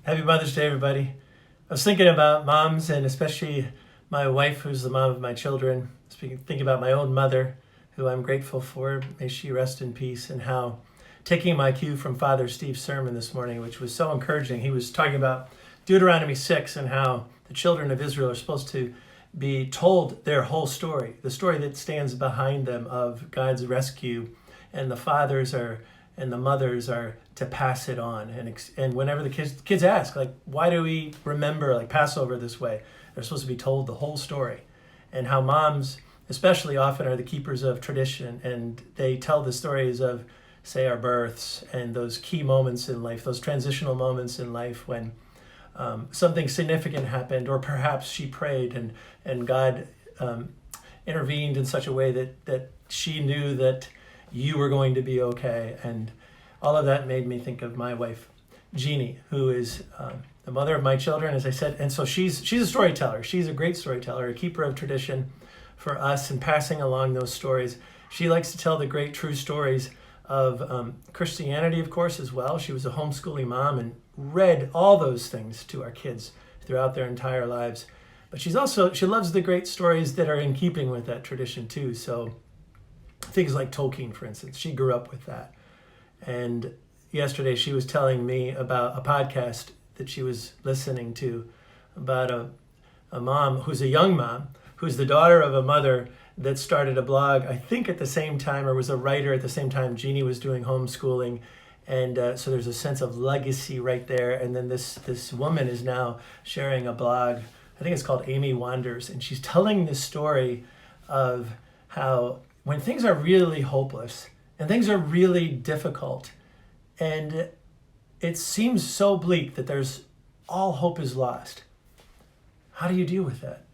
Happy Mother's Day, everybody. I was thinking about moms, and especially my wife, who's the mom of my children. Thinking about my own mother, who I'm grateful for. May she rest in peace. And how, taking my cue from Father Steve's sermon this morning, which was so encouraging, he was talking about Deuteronomy 6 and how the children of Israel are supposed to be told their whole story, the story that stands behind them of God's rescue, and the fathers are and the mothers are to pass it on. And whenever the kids ask, like, why do we remember like Passover this way? They're supposed to be told the whole story. And how moms especially often are the keepers of tradition, and they tell the stories of, say, our births and those key moments in life, those transitional moments in life when something significant happened, or perhaps she prayed and God intervened in such a way that she knew that you were going to be okay. And all of that made me think of my wife, Jeannie, who is the mother of my children, as I said. And so she's a storyteller. She's a great storyteller, a keeper of tradition for us, and passing along those stories. She likes to tell the great true stories of Christianity, of course, as well. She was a homeschooling mom and read all those things to our kids throughout their entire lives. But she loves the great stories that are in keeping with that tradition too. So things like Tolkien, for instance, she grew up with that. And yesterday she was telling me about a podcast that she was listening to about a mom who's a young mom, who's the daughter of a mother that started a blog, I think at the same time, or was a writer at the same time Jeannie was doing homeschooling. And so there's a sense of legacy right there. And then this woman is now sharing a blog, I think it's called Amy Wanders, and she's telling this story of how when things are really hopeless and things are really difficult and it seems so bleak that all hope is lost, how do you deal with that?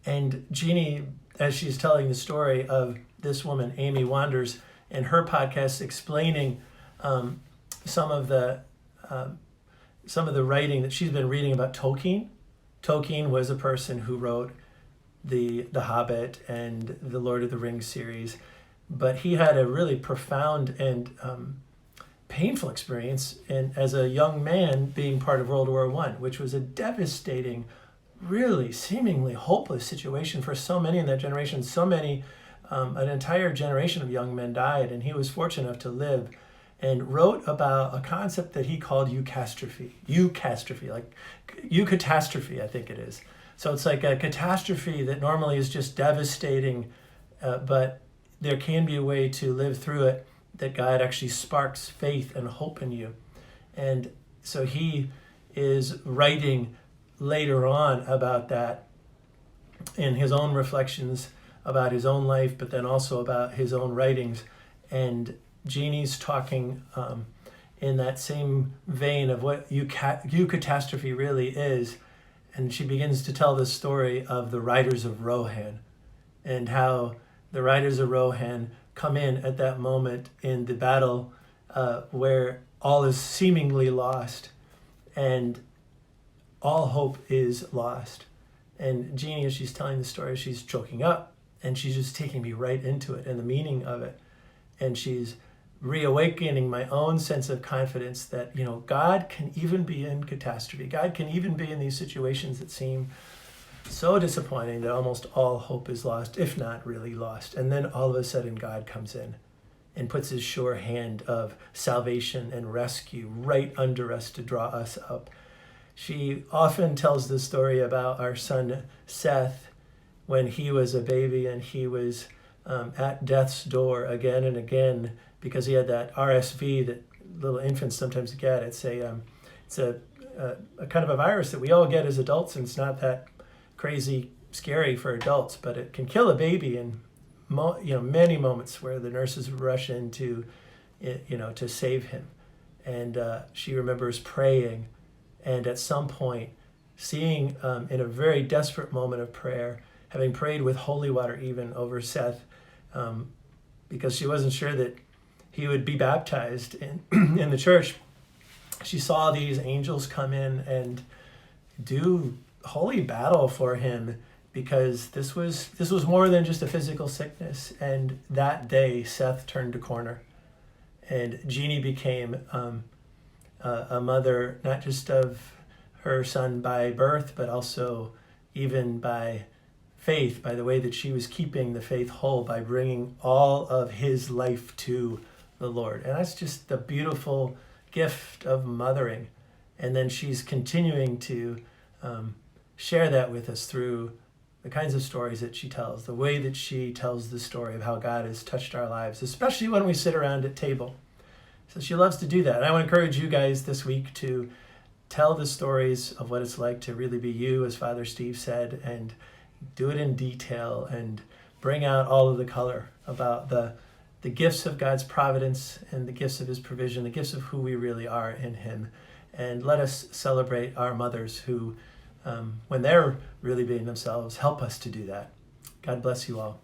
And Jeannie, as she's telling the story of this woman, Amy Wanders, in her podcast explaining some of the writing that she's been reading about Tolkien. Tolkien was a person who wrote the Hobbit and the Lord of the Rings series, but he had a really profound and painful experience as a young man being part of World War I, which was a devastating, really seemingly hopeless situation for so many in that generation. So many, an entire generation of young men died, and he was fortunate enough to live, and wrote about a concept that he called eucatastrophe, like eucatastrophe, I think it is. So it's like a catastrophe that normally is just devastating, but there can be a way to live through it, that God actually sparks faith and hope in you. And so he is writing later on about that in his own reflections about his own life, but then also about his own writings. And Jeannie's talking in that same vein of what eucatastrophe really is. And she begins to tell the story of the Riders of Rohan, and how the Riders of Rohan come in at that moment in the battle where all is seemingly lost and all hope is lost. And Jeannie, as she's telling the story, she's choking up, and she's just taking me right into it and the meaning of it. And she's reawakening my own sense of confidence that, God can even be in catastrophe. God can even be in these situations that seem so disappointing that almost all hope is lost, if not really lost. And then all of a sudden God comes in and puts his sure hand of salvation and rescue right under us to draw us up. She often tells the story about our son Seth when he was a baby, and he was at death's door again and again because he had that RSV that little infants sometimes get. It's a kind of a virus that we all get as adults, and it's not that crazy scary for adults, but it can kill a baby in many moments where the nurses rush in to save him. And she remembers praying, and at some point seeing in a very desperate moment of prayer, having prayed with holy water even over Seth, because she wasn't sure that he would be baptized in the church. She saw these angels come in and do holy battle for him, because this was more than just a physical sickness. And that day Seth turned a corner, and Jeannie became a mother, not just of her son by birth, but also even by faith, by the way that she was keeping the faith whole, by bringing all of his life to the Lord. And that's just the beautiful gift of mothering. And then she's continuing to share that with us through the kinds of stories that she tells, the way that she tells the story of how God has touched our lives, especially when we sit around at table. So she loves to do that. And I want to encourage you guys this week to tell the stories of what it's like to really be you, as Father Steve said, and do it in detail and bring out all of the color about the gifts of God's providence and the gifts of his provision, the gifts of who we really are in him. And let us celebrate our mothers who, when they're really being themselves, help us to do that. God bless you all.